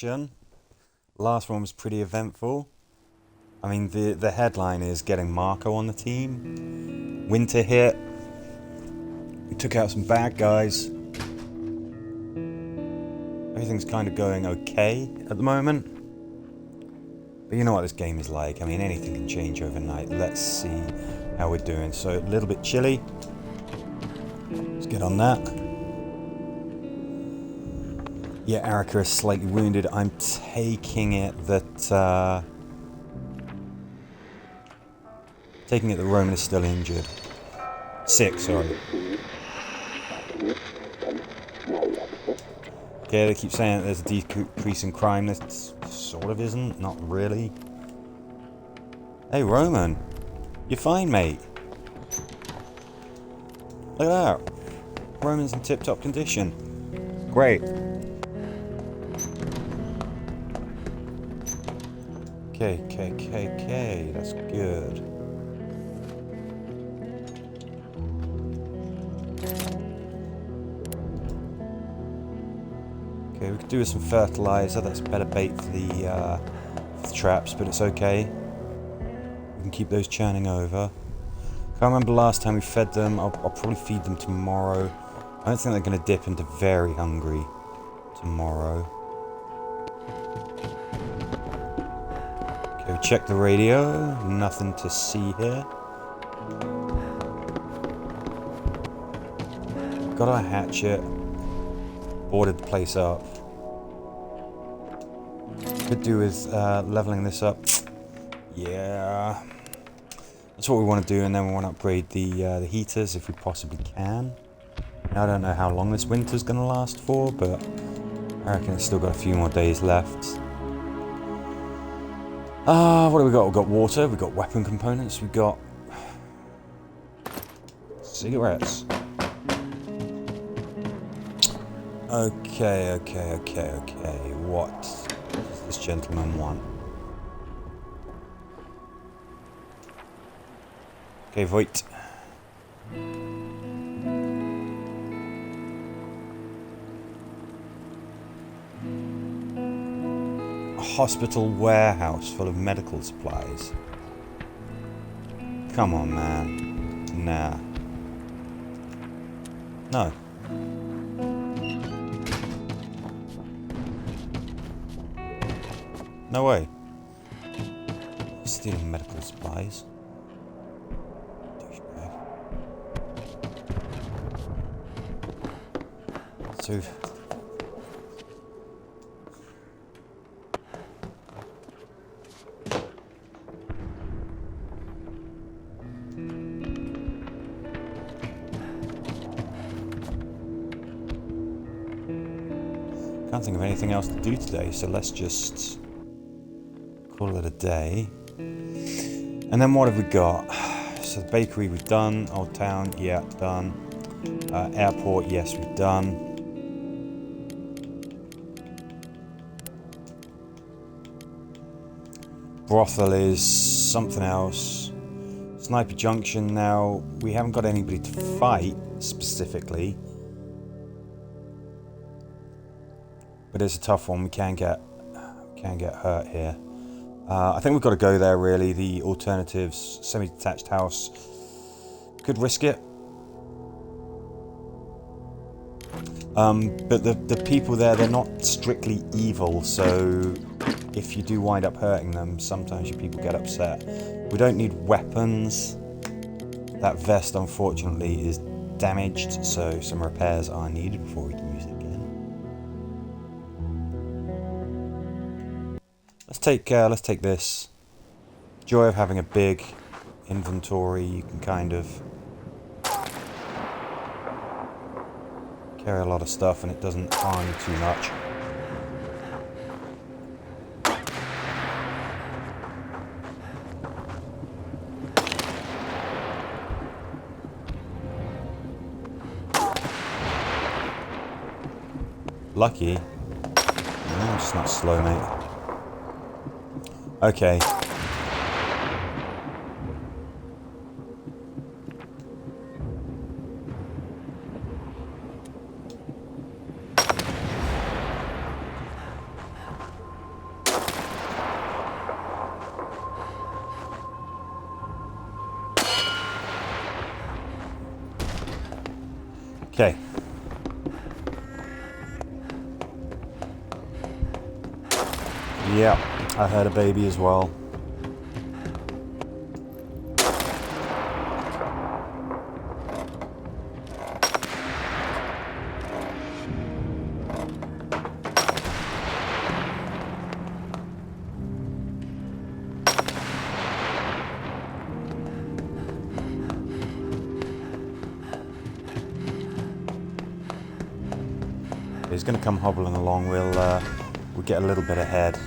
Last one was pretty eventful. I mean, the headline is getting Marko on the team. Winter hit. We took out some bad guys. Everything's kind of going okay at the moment. But you know what this game is like. I mean, anything can change overnight. Let's see how we're doing. So, a little bit chilly. Let's get on that. Yeah, Arica is slightly wounded. I'm taking it that Roman is still injured. Sick, sorry. Okay, they keep saying that there's a decrease in crime. This sort of isn't. Not really. Hey, Roman. You're fine, mate. Look at that. Roman's in tip-top condition. Great. Okay. That's good. Okay, we could do with some fertilizer. That's better bait for the traps, but it's okay. We can keep those churning over. Can't remember last time we fed them. I'll probably feed them tomorrow. I don't think they're going to dip into very hungry tomorrow. Okay, we check the radio. Nothing to see here. Got our hatchet. Boarded the place up. Could do with leveling this up. Yeah. That's what we want to do, and then we want to upgrade the heaters if we possibly can. Now, I don't know how long this winter's going to last for, but I reckon it's still got a few more days left. What do we got? We've got water, we've got weapon components, we've got cigarettes. Okay. What does this gentleman want? Okay, wait. A hospital warehouse full of medical supplies. Come on, man. Nah. No. No way. Stealing medical supplies. Douchebag. So... Can't think of anything else to do today, so let's just call it a day. And then what have we got? So the bakery we've done. Old Town, yeah, done. Airport, yes, we've done. Brothel is something else. Sniper Junction now. We haven't got anybody to fight specifically. But it's a tough one. We can get hurt here. I think we've got to go there, really. The alternatives, semi-detached house, could risk it. But the people there, they're not strictly evil, so if you do wind up hurting them, sometimes your people get upset. We don't need weapons. That vest, unfortunately, is damaged, so some repairs are needed before we can use it again. Let's take this. Joy of having a big inventory. You can kind of carry a lot of stuff and it doesn't harm you too much. Lucky. No, I'm just not slow, mate. Okay. Yeah, I heard a baby as well. He's going to come hobbling along. We'll get a little bit ahead.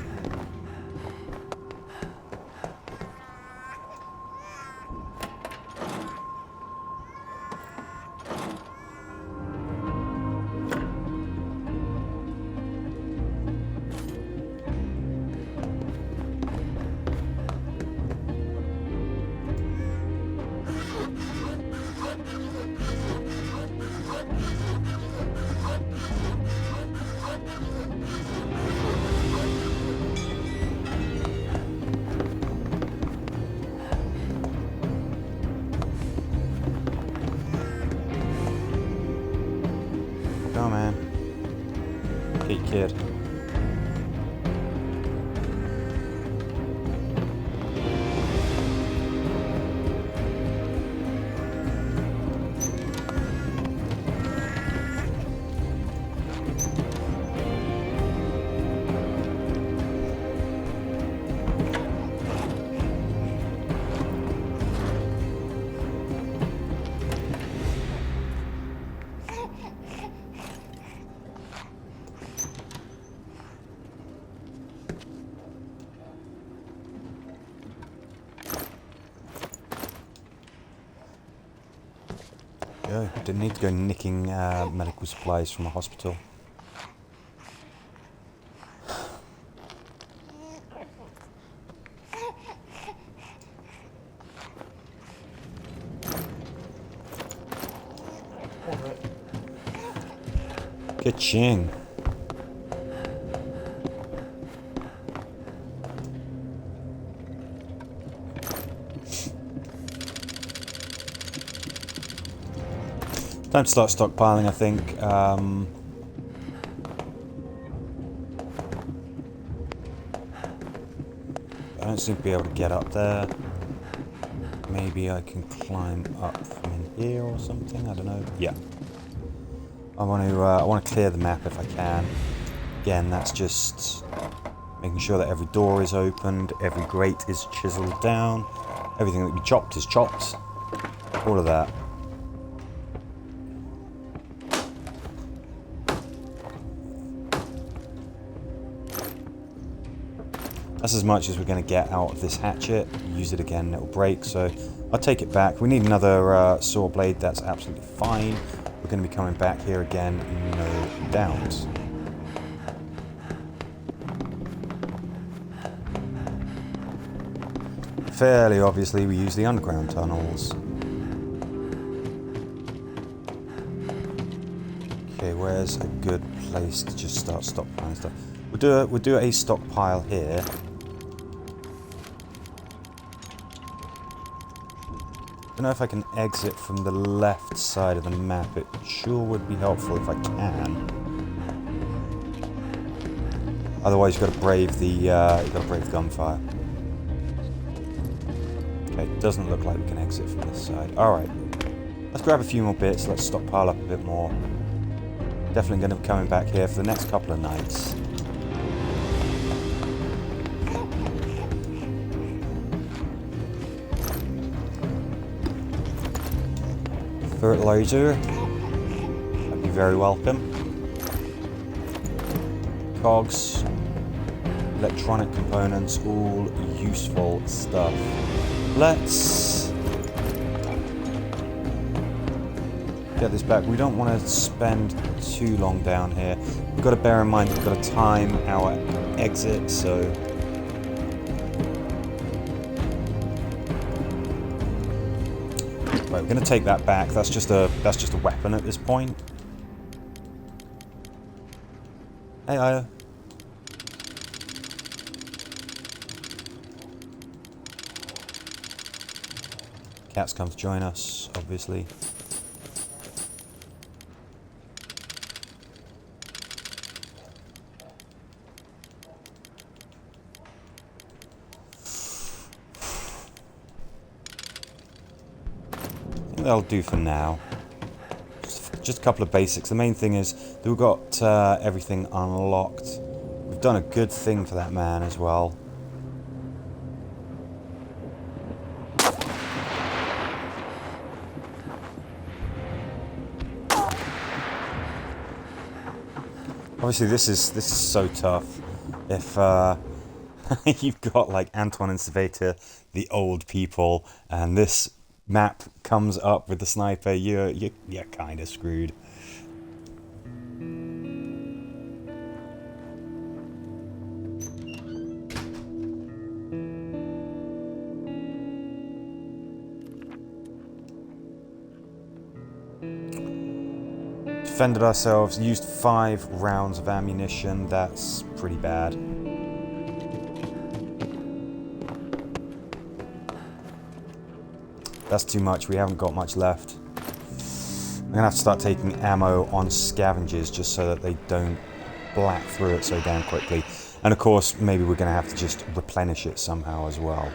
Go on, man. Get your kid. Go. Didn't need to go nicking medical supplies from a hospital. Ka-ching. Time to start stockpiling, I think. I don't seem to be able to get up there. Maybe I can climb up from in here or something. I don't know. Yeah. I want to clear the map if I can. Again, that's just making sure that every door is opened, every grate is chiseled down, everything that can be chopped is chopped. All of that. That's as much as we're going to get out of this hatchet. Use it again, it'll break, so I'll take it back. We need another saw blade, that's absolutely fine. We're going to be coming back here again, no doubt. Fairly obviously, we use the underground tunnels. Okay, where's a good place to just start stockpiling stuff? We'll do a stockpile here. I don't know if I can exit from the left side of the map. It sure would be helpful if I can. Otherwise, you've got to brave the gunfire. Okay, it doesn't look like we can exit from this side. All right, let's grab a few more bits. Let's stockpile up a bit more. Definitely going to be coming back here for the next couple of nights. Fertilizer, that'd be very welcome. Cogs, electronic components, all useful stuff. Let's get this back. We don't want to spend too long down here. We've got to bear in mind that we've got to time our exit, so right, we're going to take that back. That's just a weapon at this point. Hey, Aya. Cat's come to join us, obviously. think that'll do for now. Just a couple of basics. The main thing is that we've got everything unlocked. We've done a good thing for that man as well. Obviously, this is so tough. If you've got like Antoine and Saveta, the old people, and this map comes up with the sniper, you're kind of screwed. Defended ourselves, used 5 rounds of ammunition. That's pretty bad. That's too much. We haven't got much left. I'm gonna have to start taking ammo on scavengers just so that they don't black through it so damn quickly. And of course, maybe we're gonna have to just replenish it somehow as well.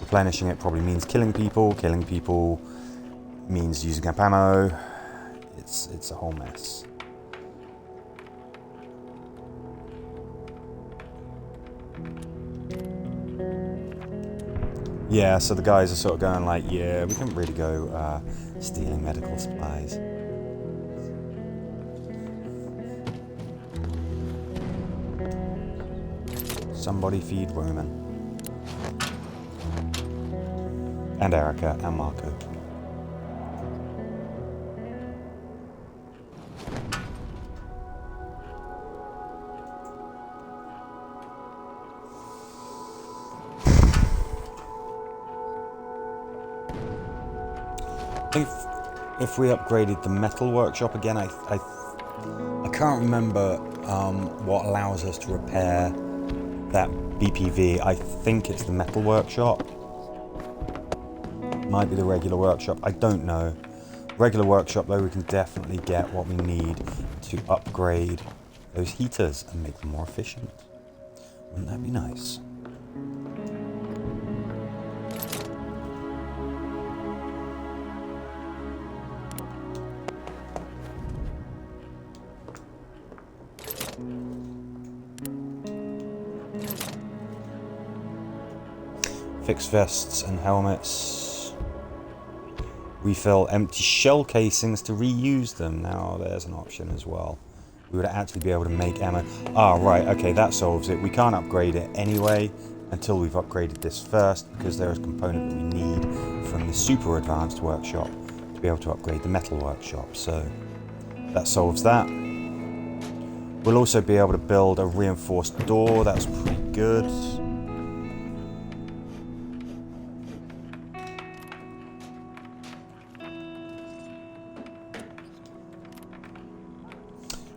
Replenishing it probably means killing people. Killing people means using up ammo. It's a whole mess. Yeah, so the guys are sort of going like, yeah, we can't really go stealing medical supplies. Somebody feed Roman. And Arica&Marko. If we upgraded the metal workshop again, I can't remember what allows us to repair that BPV. I think it's the metal workshop. Might be the regular workshop. I don't know. Regular workshop though, we can definitely get what we need to upgrade those heaters and make them more efficient. Wouldn't that be nice? Fix vests and helmets. Refill empty shell casings to reuse them. Now there's an option as well. We would actually be able to make ammo. Ah, right, okay, that solves it. We can't upgrade it anyway until we've upgraded this first, because there is a component that we need from the super advanced workshop to be able to upgrade the metal workshop. So that solves that. We'll also be able to build a reinforced door. That's pretty good.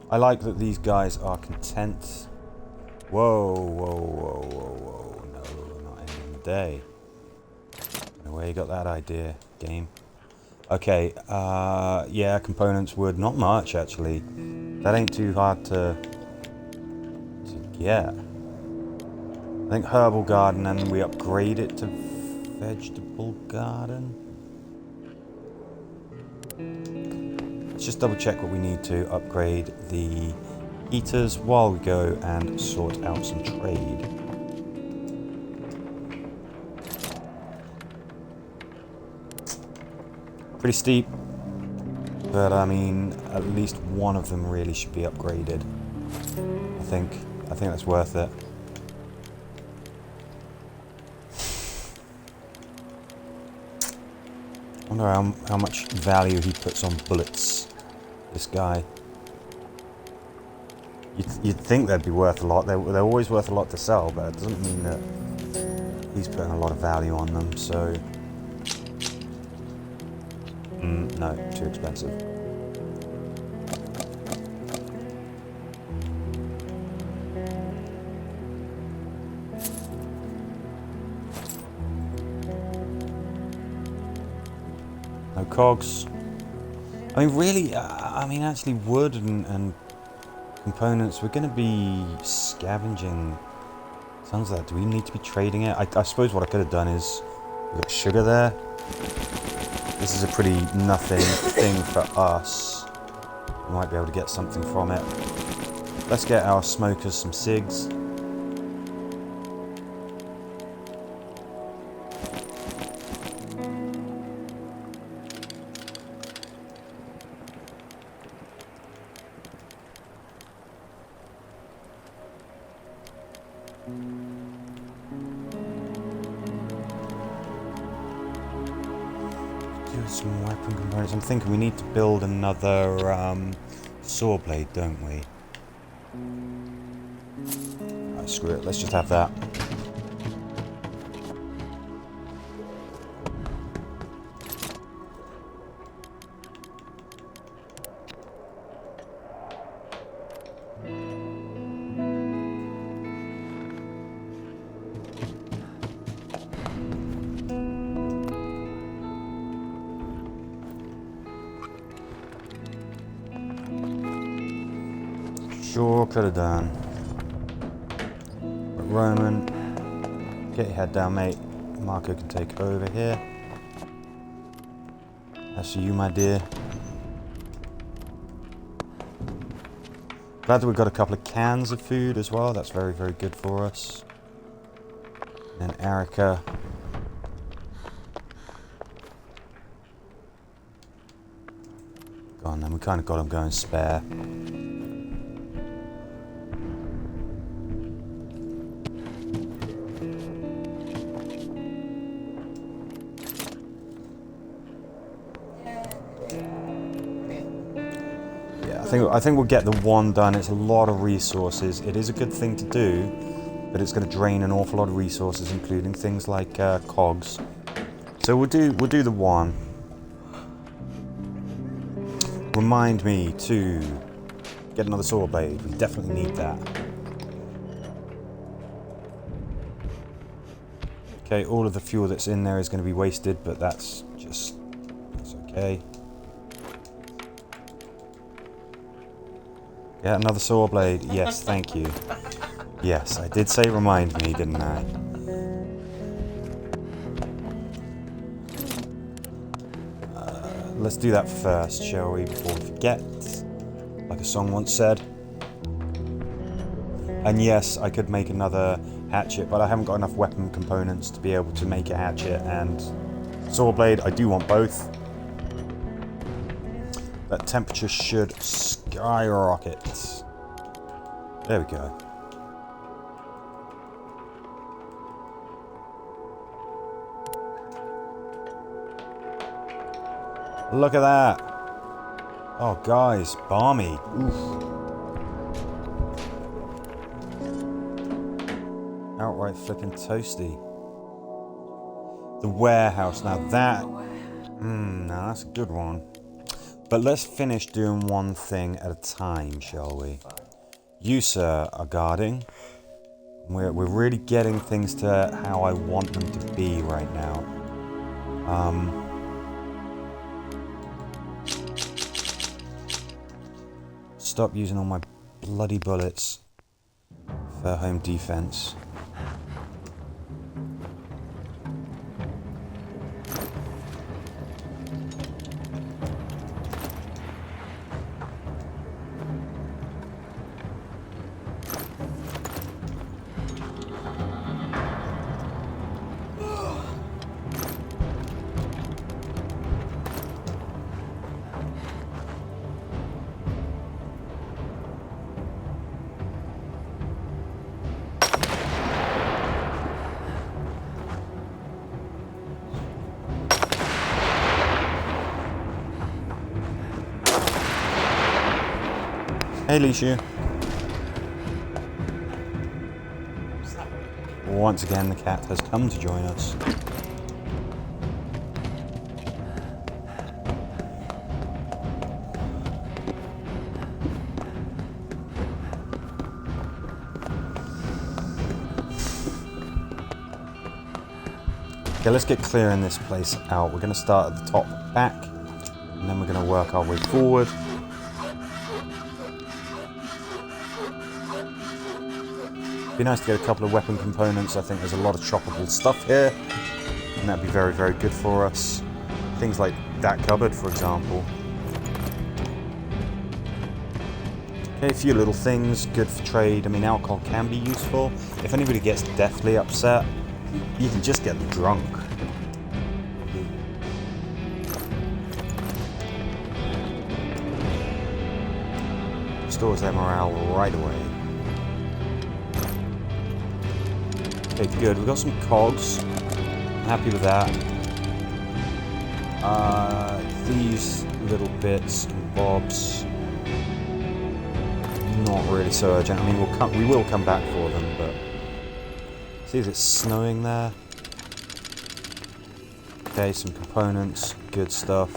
I like that these guys are content. Whoa, whoa, whoa, whoa, whoa. No, not ending the day. I don't know where you got that idea, game. Okay, yeah, components would. Not much, actually. That ain't too hard to get. I think herbal garden, and we upgrade it to vegetable garden. Let's just double check what we need to upgrade the heaters while we go and sort out some trade. Pretty steep, but I mean, at least one of them really should be upgraded. I think that's worth it. I wonder how much value he puts on bullets, this guy. You'd think they'd be worth a lot. They're always worth a lot to sell, but it doesn't mean that he's putting a lot of value on them, so... no, too expensive. No cogs. I mean, really, actually wood and components, we're going to be scavenging tons of that. Do we need to be trading it? I suppose what I could have done is, we've got sugar there. This is a pretty nothing thing for us. We might be able to get something from it. Let's get our smokers some cigs. Do some weapon components. I'm thinking we need to build another saw blade, don't we? Right, screw it. Let's just have that. Sure could have done. But Roman, get your head down, mate. Marco can take over here. As for you, my dear. Glad that we've got a couple of cans of food as well. That's very, very good for us. And Arica. Go on then, we kind of got him going spare. I think we'll get the one done. It's a lot of resources. It is a good thing to do, but it's going to drain an awful lot of resources, including things like cogs. So we'll do the one. Remind me to get another saw blade. We definitely need that. Okay, all of the fuel that's in there is going to be wasted, but that's okay. Yeah, another saw blade. Yes, thank you. Yes, I did say remind me, didn't I? Let's do that first, shall we, before we forget, like a song once said. And yes, I could make another hatchet, but I haven't got enough weapon components to be able to make a hatchet and saw blade. I do want both. That temperature should skyrocket. There we go. Look at that. Oh, guys, balmy. Oof. Outright flipping toasty. The warehouse. Now that's a good one. But let's finish doing one thing at a time, shall we? You, sir, are guarding. We're really getting things to how I want them to be right now. Stop using all my bloody bullets for home defense. Hey, Lishu. Once again, the cat has come to join us. Okay, let's get clearing this place out. We're going to start at the top back, and then we're going to work our way forward. Be nice to get a couple of weapon components. I think there's a lot of choppable stuff here, and that'd be very, very good for us. Things like that cupboard, for example. Okay, a few little things, good for trade. I mean, alcohol can be useful. If anybody gets deathly upset, you can just get them drunk. Restores their morale right away. Okay, good. We've got some cogs. I'm happy with that. These little bits and bobs, not really so urgent. I mean, we will come back for them, but see if it's snowing there. Okay, some components, good stuff.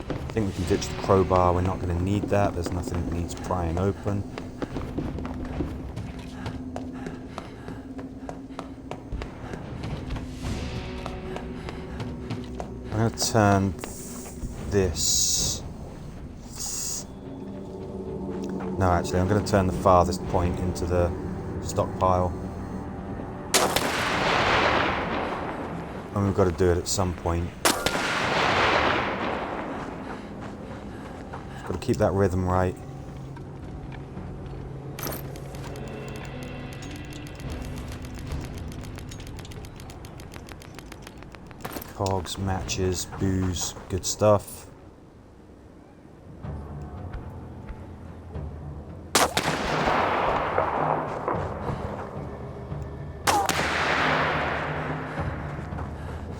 I think we can ditch the crowbar. We're not going to need that. There's nothing that needs prying open. I'm going to turn this... No, actually, I'm going to turn the farthest point into the stockpile. And we've got to do it at some point. Got to keep that rhythm right. Cogs, matches, booze, good stuff.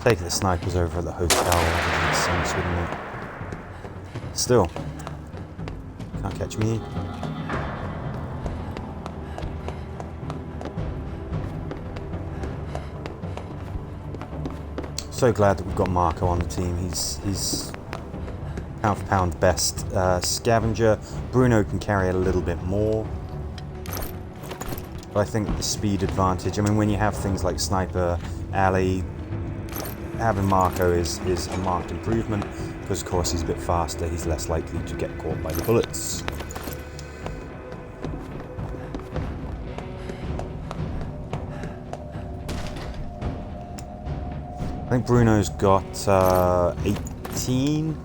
Take the snipers over at the hotel, that would make sense, wouldn't it? Still, can't catch me. So glad that we've got Marko on the team. He's pound for pound best scavenger. Bruno can carry it a little bit more, but I think the speed advantage. I mean, when you have things like Sniper Alley, having Marko is a marked improvement because, of course, he's a bit faster. He's less likely to get caught by the bullets. I think Bruno's got 18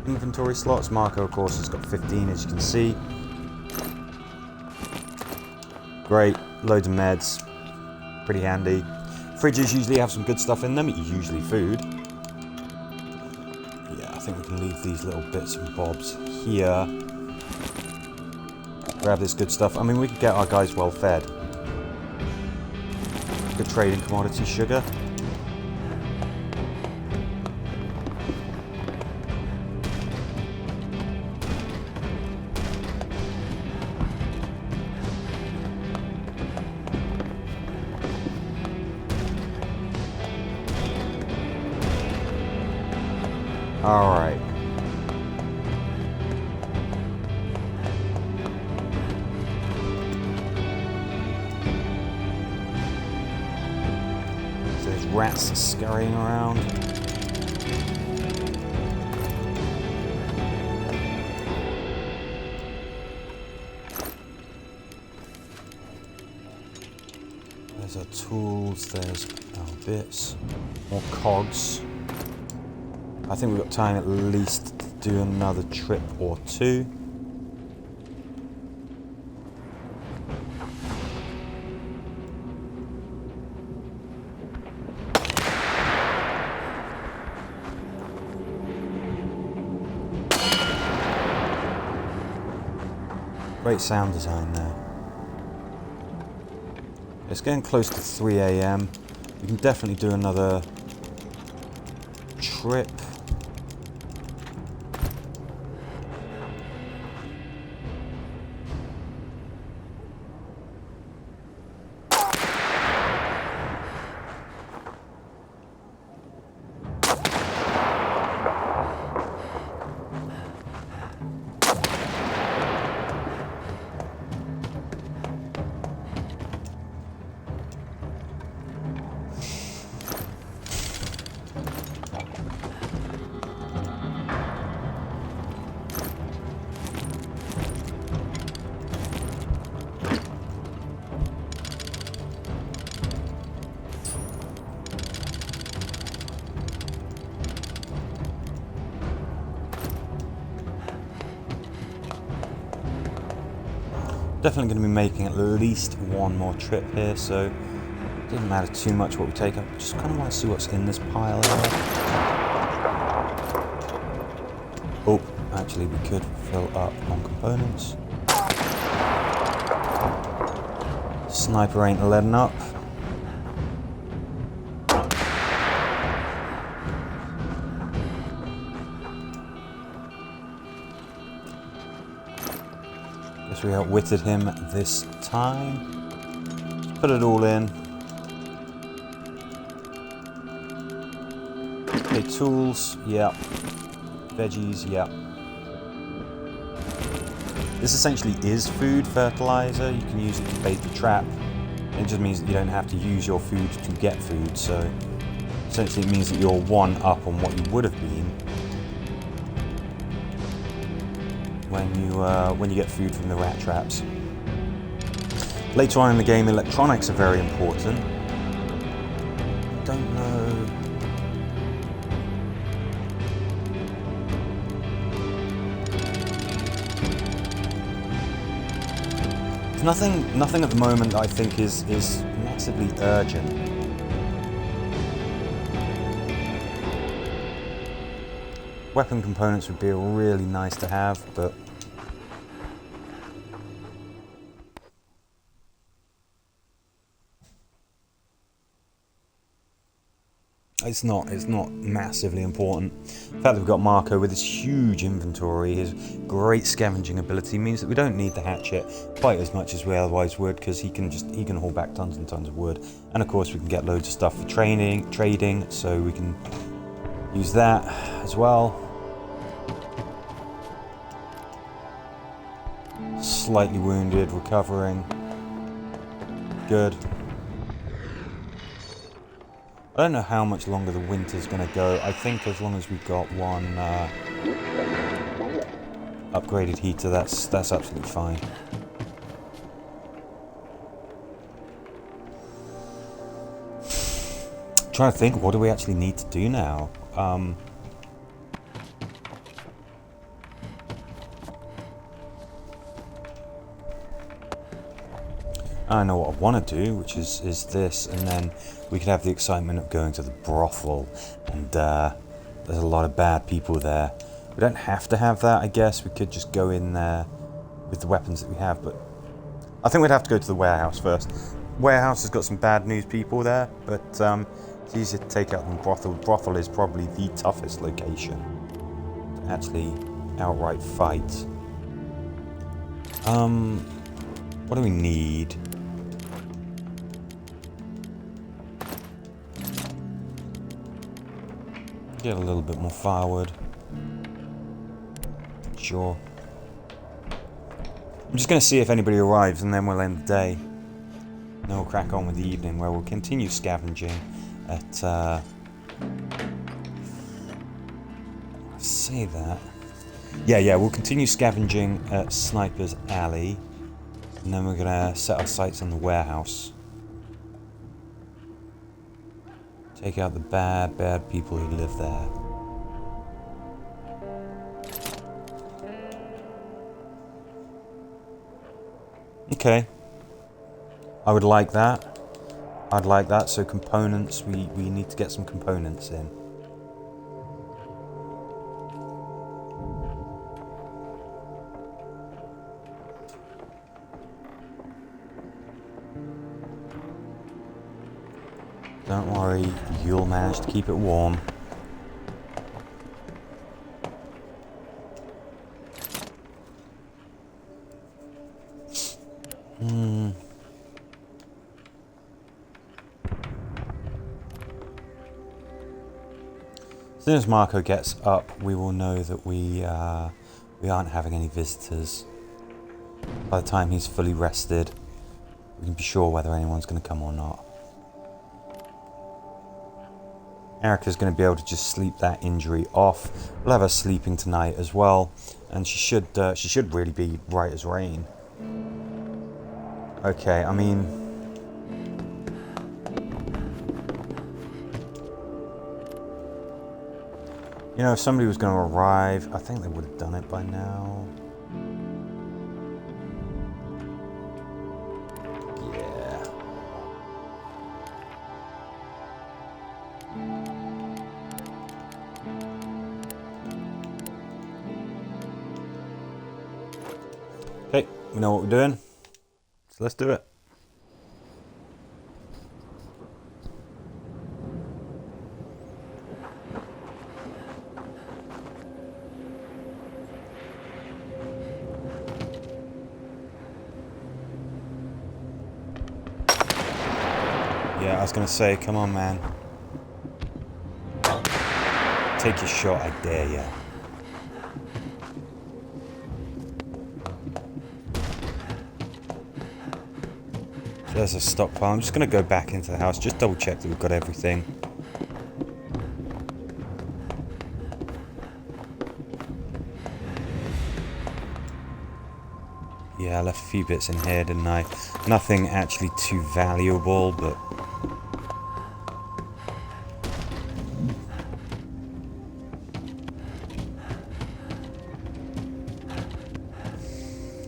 inventory slots. Marko, of course, has got 15, as you can see. Great, loads of meds, pretty handy. Fridges usually have some good stuff in them, usually food. Yeah, I think we can leave these little bits and bobs here. Grab this good stuff. I mean, we could get our guys well fed. Good trade in commodity sugar. All right. So there's rats scurrying around. There's our tools, there's our bits, more cogs. I think we've got time at least to do another trip or two. Great sound design there. It's getting close to 3 AM. We can definitely do another trip. Definitely going to be making at least one more trip here, so it doesn't matter too much what we take. I just kind of want to see what's in this pile here. Oh, actually we could fill up on components. Sniper ain't letting up. Guess we outwitted him this time. Let's put it all in. Okay, tools, yep. Veggies, yep. This essentially is food fertilizer. You can use it to bait the trap. It just means that you don't have to use your food to get food, so essentially it means that you're one up on what you would have been when you get food from the rat traps. Later on in the game, electronics are very important. I don't know. There's nothing at the moment that I think is massively urgent. Weapon components would be really nice to have, but it's not massively important. The fact that we've got Marko with his huge inventory, his great scavenging ability, means that we don't need the hatchet quite as much as we otherwise would, because he can haul back tons and tons of wood, and of course we can get loads of stuff for trading, so we can use that as well. Slightly wounded, recovering. Good. I don't know how much longer the winter's going to go. I think as long as we've got one upgraded heater, that's absolutely fine. I'm trying to think, what do we actually need to do now? I know what I want to do, which is this, and then we could have the excitement of going to the brothel, and there's a lot of bad people there. We don't have to have that, I guess. We could just go in there with the weapons that we have, but I think we'd have to go to the warehouse first. Warehouse has got some bad news people there, but it's easier to take out than brothel. Brothel is probably the toughest location to actually outright fight. What do we need? Get a little bit more firewood. Sure. I'm just going to see if anybody arrives, and then we'll end the day. And then we'll crack on with the evening, where we'll continue scavenging at... say that. Yeah, we'll continue scavenging at Sniper's Alley. And then we're going to set our sights on the warehouse. Take out the bad people who live there. Okay. I would like that. I'd like that. So components, we need to get some components in. Don't worry, you'll manage to keep it warm. As soon as Marko gets up, we will know that we aren't having any visitors. By the time he's fully rested, we can be sure whether anyone's going to come or not. Arica's going to be able to just sleep that injury off. We'll have her sleeping tonight as well, and she should really be right as rain. Okay, I mean, you know, if somebody was going to arrive, I think they would have done it by now. We know what we're doing, so let's do it. Yeah, I was gonna say, come on, man. Take your shot, I dare ya. There's a stockpile. I'm just going to go back into the house, just double check that we've got everything. Yeah, I left a few bits in here, didn't I? Nothing actually too valuable, but...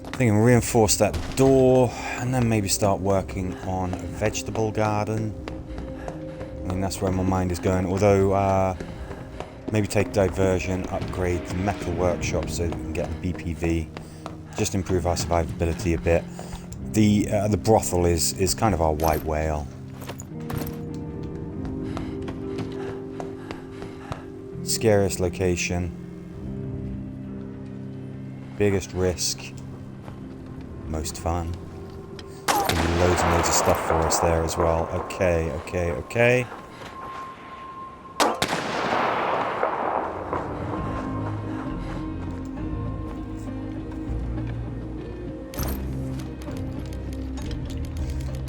I think I'll reinforce that door, and then maybe start working on a vegetable garden. I mean, that's where my mind is going, although maybe take diversion, upgrade the metal workshop so that we can get the BPV, just improve our survivability a bit. The brothel is kind of our white whale. Scariest location, biggest risk, most fun. There's gonna be loads and loads of stuff for us there as well. Okay.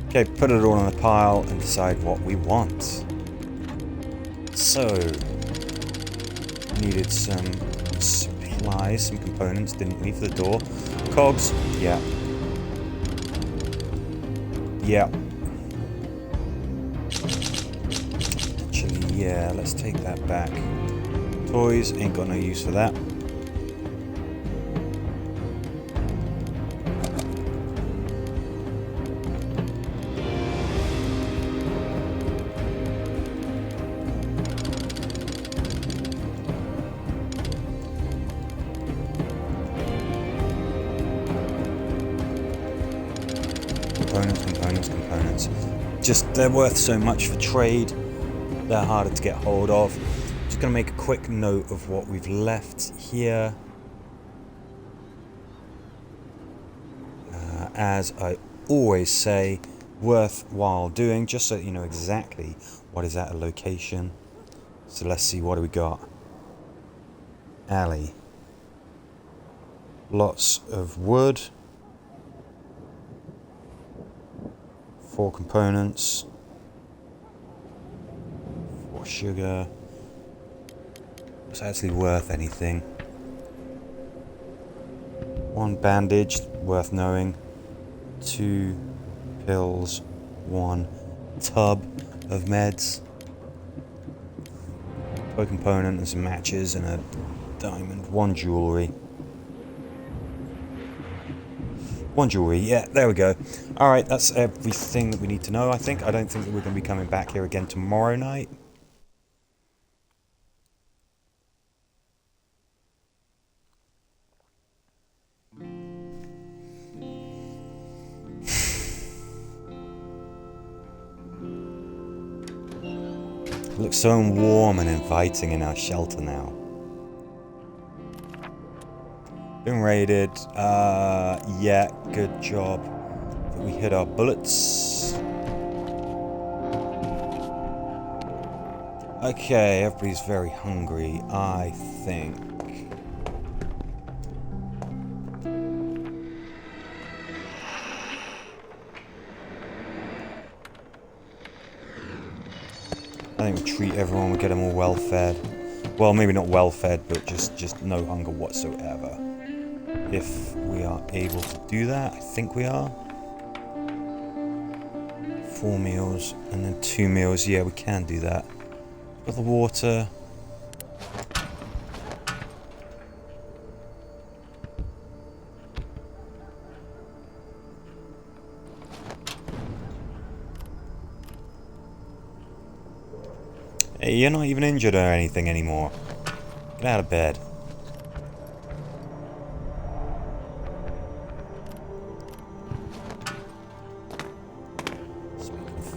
Okay, put it all in a pile and decide what we want. So, needed some supplies, some components, didn't we, for the door? Cogs, yeah. Actually, yeah, let's take that back. Toys, ain't got no use for that. Components. Just, they're worth so much for trade. They're harder to get hold of. Just gonna make a quick note of what we've left here. As I always say, worthwhile doing, just so that you know exactly what is at a location. So let's see, what do we got? Alley. Lots of wood. 4 components, 4 sugar. It's actually worth anything. 1 bandage, worth knowing. 2 pills, 1 tub of meds. A component and some matches and a diamond. 1 jewelry. 1 jewelry, yeah, there we go. Alright, that's everything that we need to know, I think. I don't think that we're going to be coming back here again tomorrow night. It looks so warm and inviting in our shelter now. Been raided. Yeah, good job that we hit our bullets. Okay, everybody's very hungry, I think. I think we treat everyone, we get them all well fed. Well, maybe not well fed, but just no hunger whatsoever. If we are able to do that, I think we are. 4 meals and then 2 meals, yeah, we can do that. Got the water. Hey, you're not even injured or anything anymore. Get out of bed.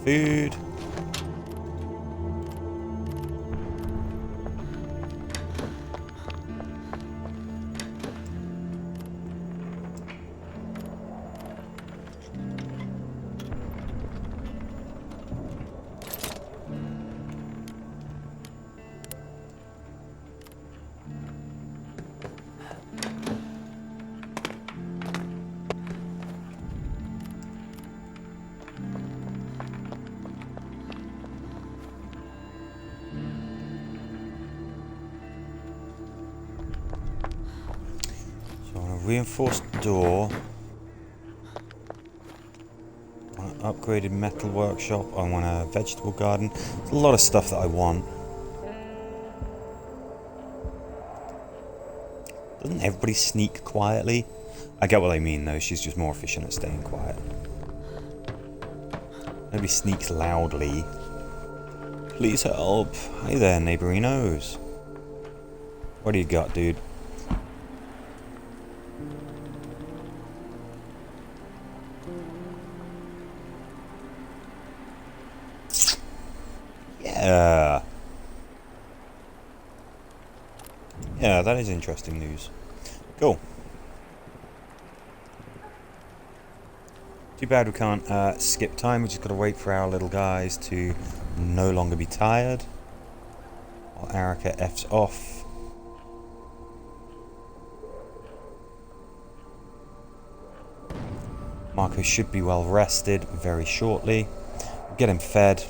food. Reinforced door. I want an upgraded metal workshop. I want a vegetable garden. There's a lot of stuff that I want. Doesn't everybody sneak quietly? I get what I mean though, she's just more efficient at staying quiet. Nobody sneaks loudly. Please help. Hey there, neighborinos. What do you got, dude? Yeah. Yeah, that is interesting news. Cool. Too bad we can't skip time. We just got to wait for our little guys to no longer be tired. While Arica F's off. Marko should be well rested very shortly. Get him fed.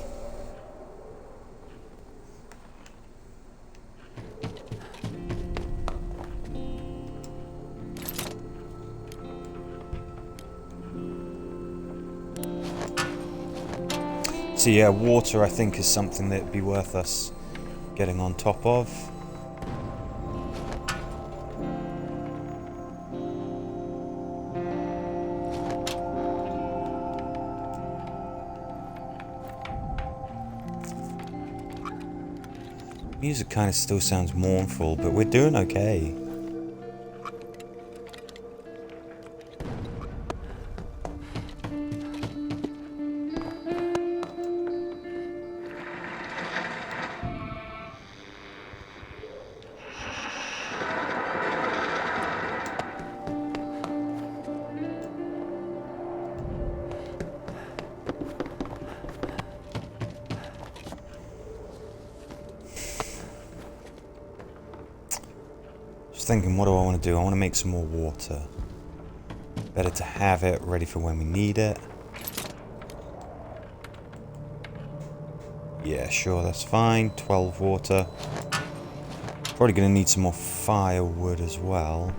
So yeah, water I think is something that'd be worth us getting on top of. Music kind of still sounds mournful, but we're doing okay. Thinking, what do I want to do? I want to make some more water. Better to have it ready for when we need it. Yeah, sure, that's fine. 12 water. Probably going to need some more firewood as well.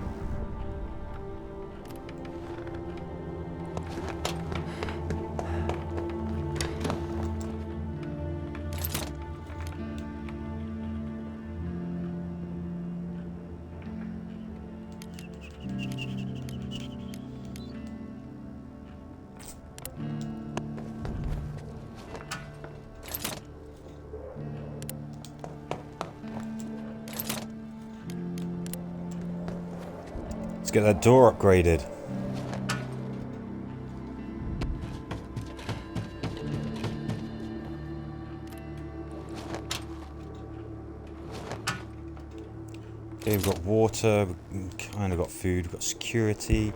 Let's get that door upgraded. Okay, we've got water, we've kind of got food, we've got security.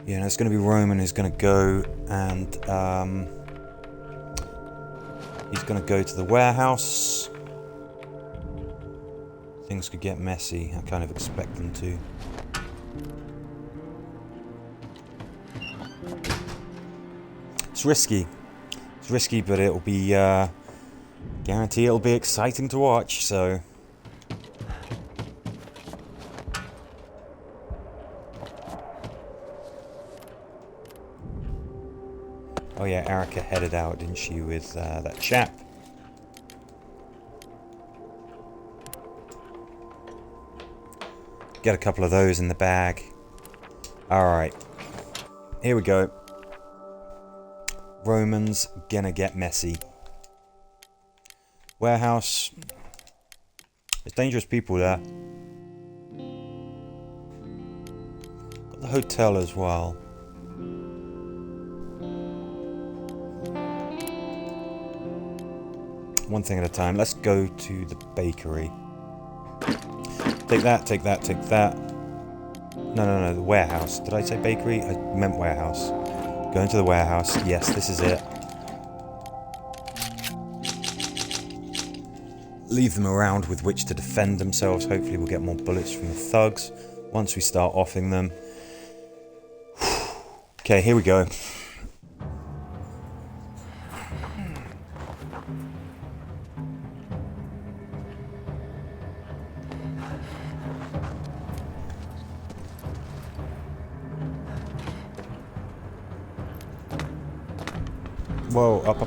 Yeah, and it's going to be Roman who's going to go and he's going to go to the warehouse. Things could get messy. I kind of expect them to. It's risky. It's risky, but it'll be guarantee it'll be exciting to watch. So. Oh yeah, Arica headed out, didn't she, with that chap? Get a couple of those in the bag. Alright. Here we go. Roman's gonna get messy. Warehouse. There's dangerous people there. Got the hotel as well. One thing at a time. Let's go to the bakery. Take that, take that, take that. No, the warehouse. Did I say bakery? I meant warehouse. Go into the warehouse. Yes, this is it. Leave them around with which to defend themselves. Hopefully we'll get more bullets from the thugs once we start offing them. Okay, here we go. Whoa, up.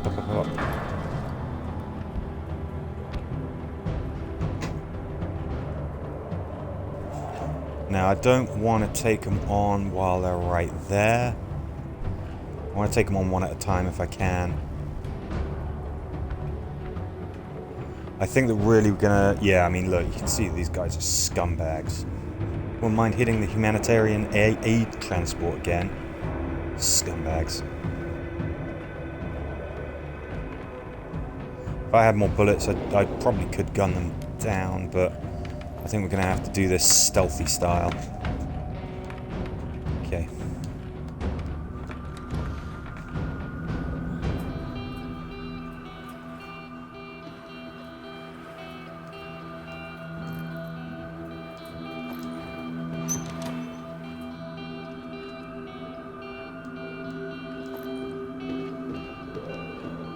Now, I don't want to take them on while they're right there. I want to take them on one at a time if I can. I think that really we're gonna... Yeah, I mean, look, you can see these guys are scumbags. Wouldn't mind hitting the humanitarian aid transport again. Scumbags. If I had more bullets, I probably could gun them down, but I think we're going to have to do this stealthy style. Okay.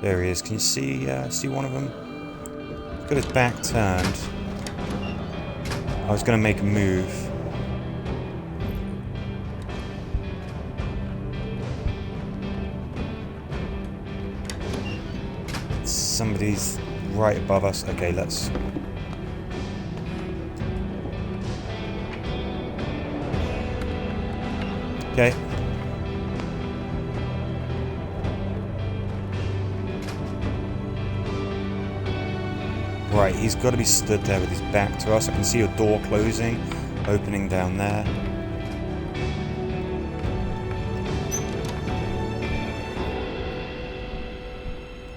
There he is. Can you see one of them? He's got his back turned. I was going to make a move. Somebody's right above us. Okay, let's... Okay. Right, he's got to be stood there with his back to us. I can see a door closing, opening down there.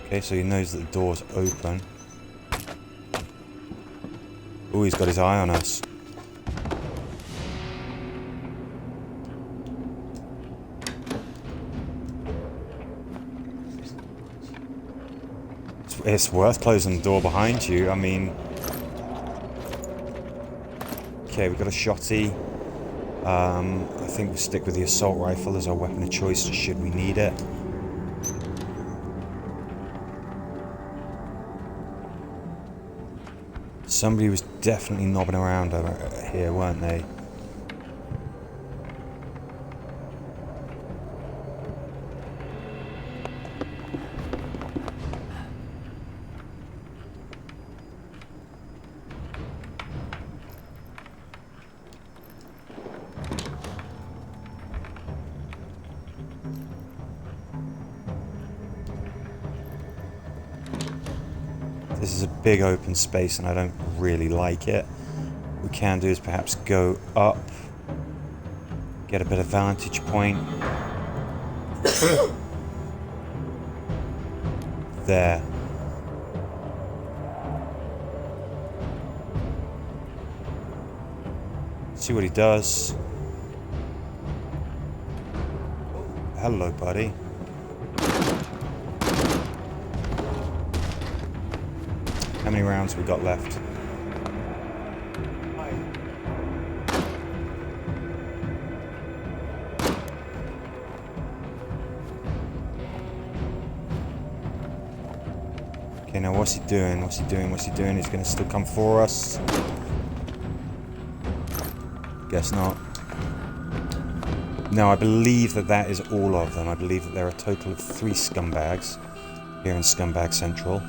Okay, so he knows that the door's open. Oh, he's got his eye on us. It's worth closing the door behind you. I mean... Okay, we've got a shotty. I think we'll stick with the assault rifle as our weapon of choice should we need it. Somebody was definitely knobbing around over here, weren't they? This is a big open space and I don't really like it. What we can do is perhaps go up, get a bit of vantage point. There. See what he does. Hello, buddy. How many rounds we got left? Okay, now what's he doing? What's he doing? What's he doing? He's going to still come for us. Guess not. No, I believe that that is all of them. I believe that there are a total of 3 scumbags here in Scumbag Central.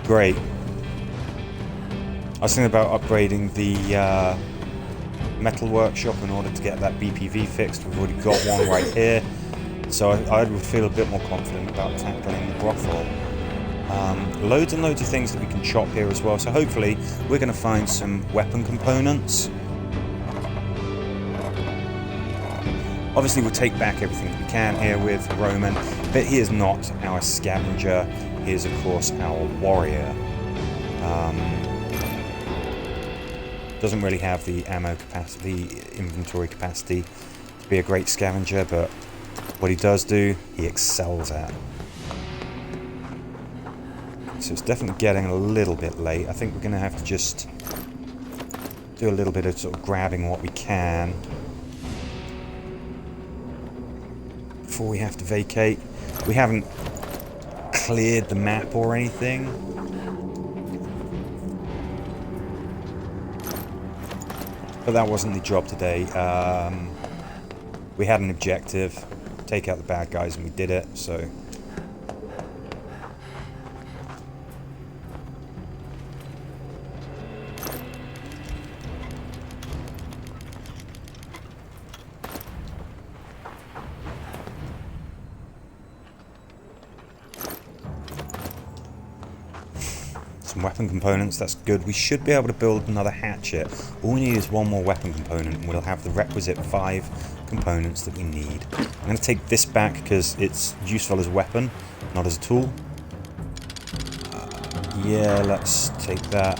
Great. I was thinking about upgrading the metal workshop in order to get that BPV fixed. We've already got one right here, so I would feel a bit more confident about tackling the brothel. Loads and loads of things that we can chop here as well, so hopefully we're going to find some weapon components. Obviously we'll take back everything that we can here with Roman, but he is not our scavenger, he is of course our warrior. Doesn't really have the ammo capacity, the inventory capacity to be a great scavenger, but what he does do, he excels at. So it's definitely getting a little bit late. I think we're going to have to just do a little bit of sort of grabbing what we can before we have to vacate. We haven't cleared the map or anything. But that wasn't the job today. We had an objective, take out the bad guys, and we did it, so... Some weapon components, that's good. We should be able to build another hatchet. All we need is one more weapon component, and we'll have the requisite 5 components that we need. I'm going to take this back because it's useful as a weapon, not as a tool. Yeah, let's take that.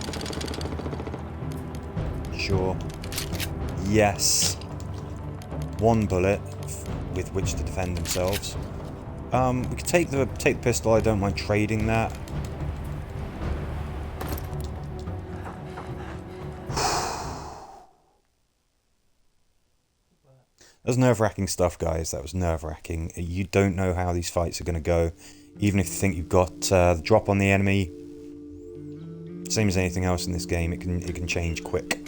Sure. Yes. 1 bullet with which to defend themselves. We could take the pistol. I don't mind trading that. That was nerve-wracking stuff, guys. That was nerve-wracking. You don't know how these fights are going to go. Even if you think you've got the drop on the enemy, same as anything else in this game, it can change quick.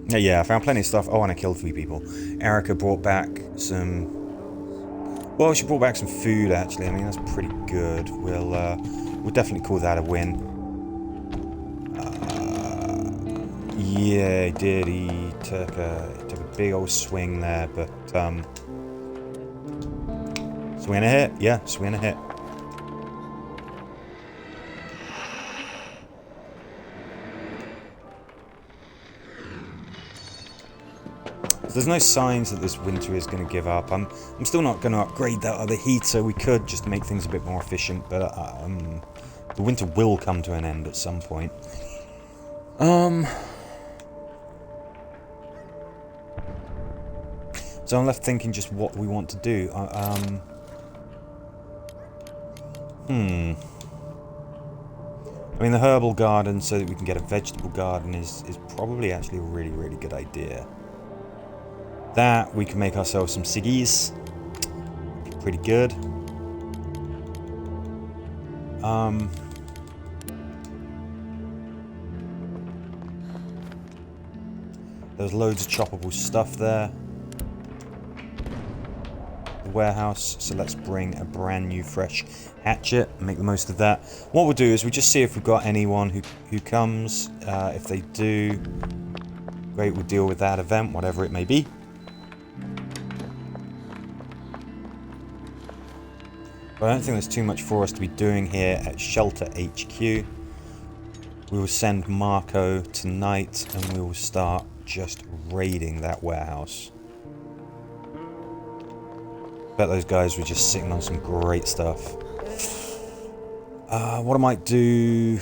Yeah, I found plenty of stuff. Oh, and I killed 3 people. Arica brought back some... Well, she brought back some food, actually. I mean, that's pretty good. We'll definitely call that a win. Yeah, he did. He took a big old swing there, but swing and a hit. Yeah, swing and a hit. So there's no signs that this winter is going to give up. I'm still not going to upgrade that other heater. We could just to make things a bit more efficient, but the winter will come to an end at some point. So I'm left thinking just what we want to do. I mean, the herbal garden so that we can get a vegetable garden is probably actually a really, really good idea. That, we can make ourselves some ciggies. Pretty good. There's loads of choppable stuff there. Warehouse, so let's bring a brand new fresh hatchet and make the most of that. What we'll do is we just see if we've got anyone who comes. If they do, great, we'll deal with that event, whatever it may be. But I don't think there's too much for us to be doing here at Shelter HQ. We will send Marko tonight and we will start just raiding that warehouse. Bet those guys were just sitting on some great stuff. What I might do...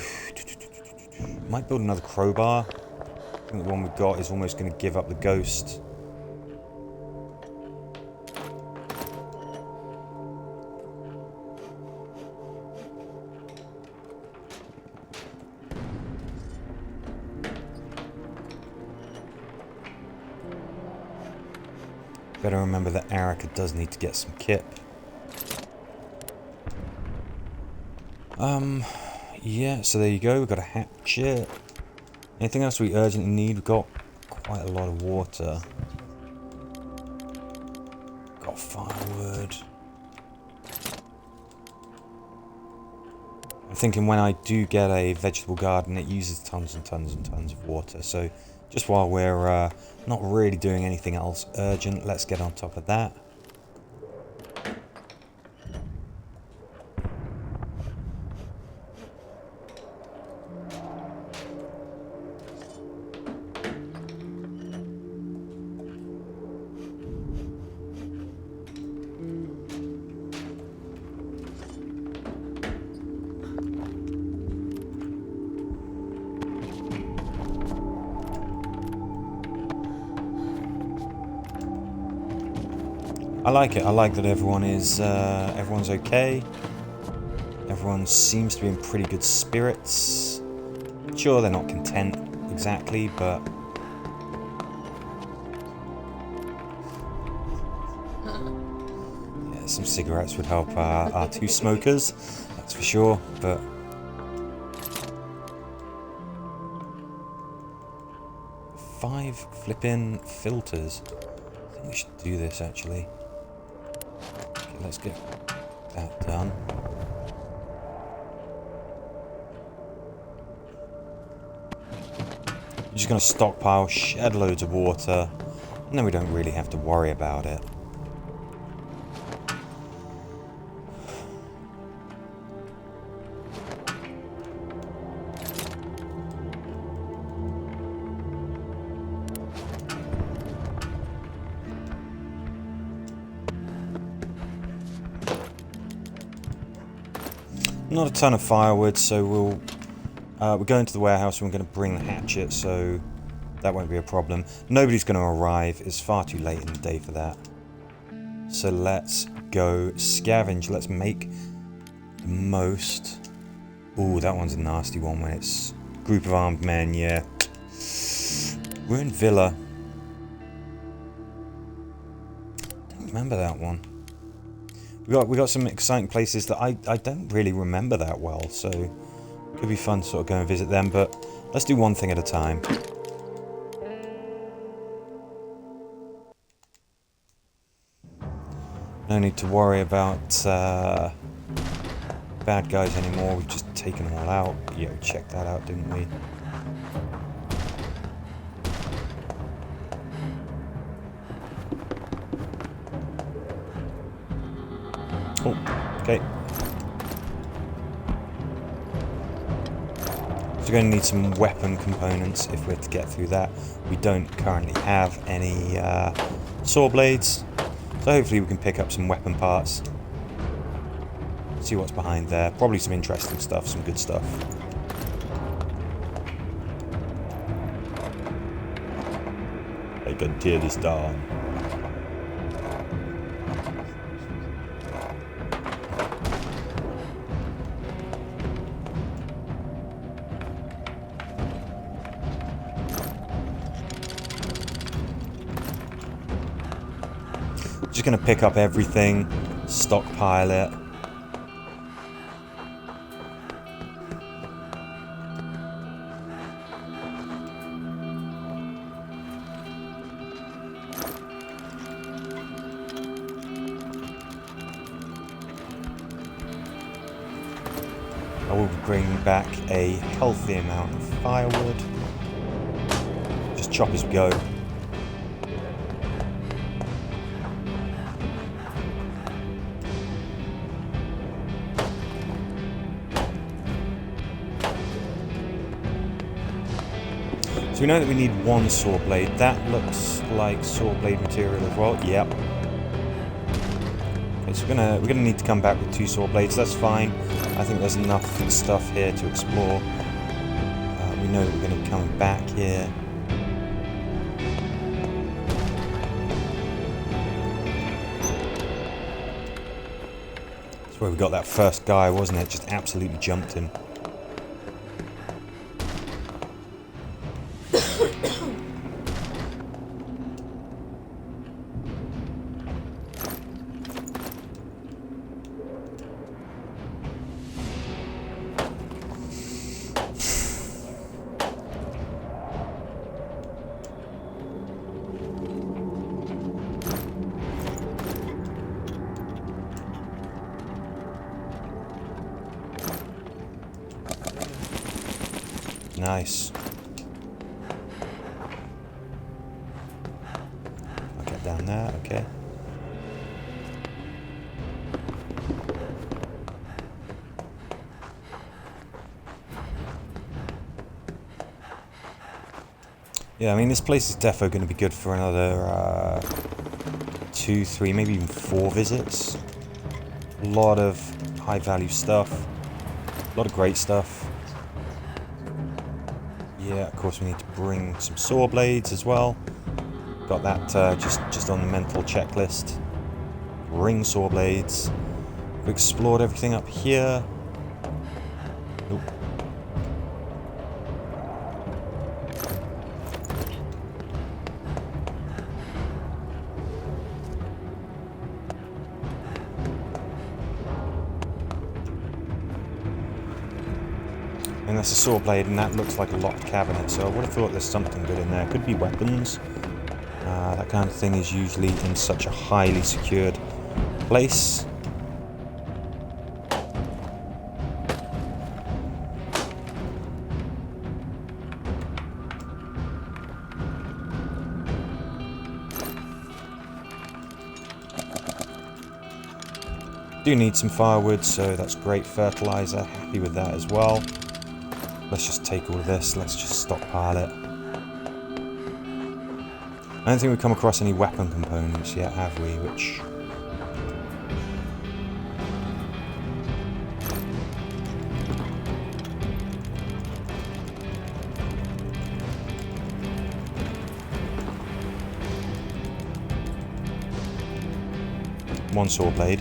I might build another crowbar. I think the one we've got is almost going to give up the ghost. Better remember that Arica does need to get some kit. Yeah, so there you go. We've got a hatchet. Anything else we urgently need? We've got quite a lot of water. Got firewood. I'm thinking when I do get a vegetable garden, it uses tons and tons and tons of water. So just while we're not really doing anything else urgent, let's get on top of that. I like it. I like that everyone's okay. Everyone seems to be in pretty good spirits. Sure, they're not content exactly, but yeah, some cigarettes would help our two smokers, that's for sure. But 5 flipping filters. I think we should do this actually. Okay, let's get that done. We're just going to stockpile shed loads of water, and then we don't really have to worry about it. Not a ton of firewood, so we're going to the warehouse and we're going to bring the hatchet, so that won't be a problem. Nobody's going to arrive. It's far too late in the day for that. So let's go scavenge. Let's make the most. Ooh, that one's a nasty one when it's group of armed men, yeah. Ruined Villa. Don't remember that one. We got some exciting places that I don't really remember that well, so it could be fun to sort of go and visit them, but let's do one thing at a time. No need to worry about bad guys anymore. We've just taken them all out. Yeah, we checked that out, didn't we? Oh, okay. So we're going to need some weapon components if we're to get through that. We don't currently have any saw blades, so hopefully we can pick up some weapon parts. See what's behind there. Probably some interesting stuff, some good stuff. I can tear this down. Just going to pick up everything, stockpile it. I will be bringing back a healthy amount of firewood. Just chop as we go. So we know that we need one saw blade. That looks like saw blade material as well. Yep. Okay, so we're gonna need to come back with 2 saw blades. That's fine. I think there's enough stuff here to explore. We know that we're going to be coming back here. That's where we got that first guy, wasn't it? Just absolutely jumped him. Nice. I'll get down there, okay. Yeah, I mean, this place is defo going to be good for another 2, 3, maybe even 4 visits. A lot of high-value stuff. A lot of great stuff. Yeah, of course we need to bring some saw blades as well. Got that just on the mental checklist. Bring saw blades. We've explored everything up here. Nope. And that's a saw blade, and that looks like a locked cabinet, so I would have thought there's something good in there. Could be weapons. That kind of thing is usually in such a highly secured place. Do need some firewood, so that's great. Fertilizer, happy with that as well. Let's just take all of this, let's just stockpile it. I don't think we've come across any weapon components yet, have we? Which... one saw blade.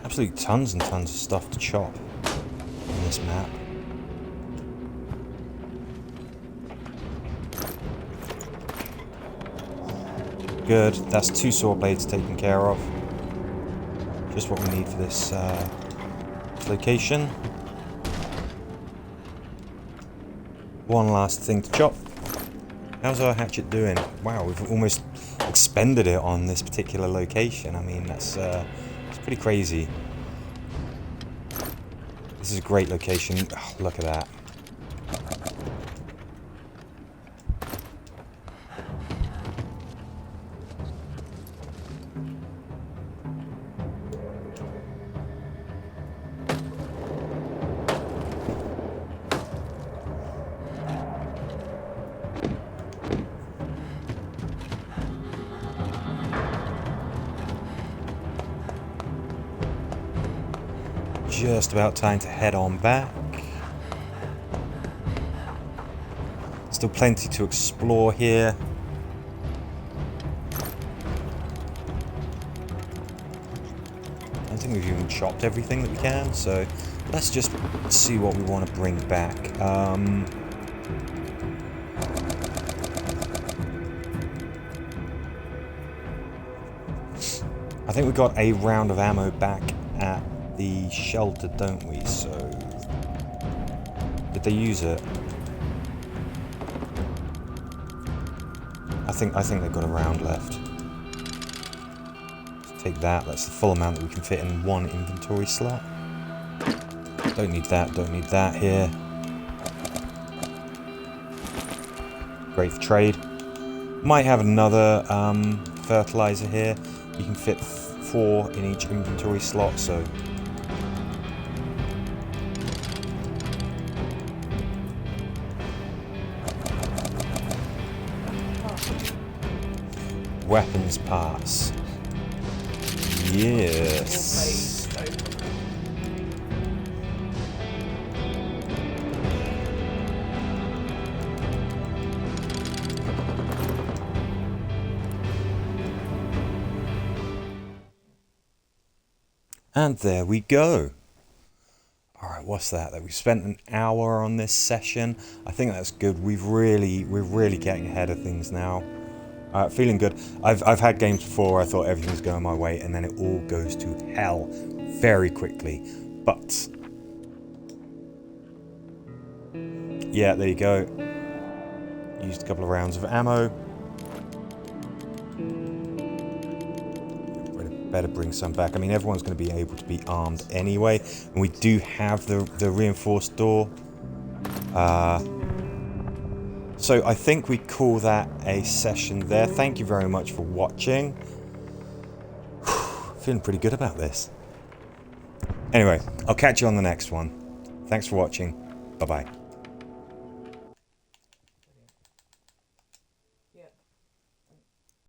Absolutely tons and tons of stuff to chop on this map. Good, that's 2 saw blades taken care of. Just what we need for this location. One last thing to chop. How's our hatchet doing? Wow, we've almost expended it on this particular location. I mean, that's it's pretty crazy. This is a great location. Oh, look at that. Just about time to head on back. Still plenty to explore here. I don't think we've even chopped everything that we can, so let's just see what we want to bring back. I think we got a round of ammo back at the shelter, don't we? So did they use it? I think they've got a round left. Let's take that. That's the full amount that we can fit in one inventory slot. Don't need that. Don't need that here. Great for trade. Might have another fertilizer here. You can fit 4 in each inventory slot, so weapons parts. Yes. And there we go. Alright, what's that? That we've spent an hour on this session. I think that's good. We're really getting ahead of things now. Feeling good. I've had games before where I thought everything was going my way and then it all goes to hell very quickly. But yeah, there you go. Used a couple of rounds of ammo. Better bring some back. I mean, everyone's going to be able to be armed anyway, and we do have the reinforced door. So I think we call that a session there. Thank you very much for watching. Feeling pretty good about this. Anyway, I'll catch you on the next one. Thanks for watching. Bye-bye.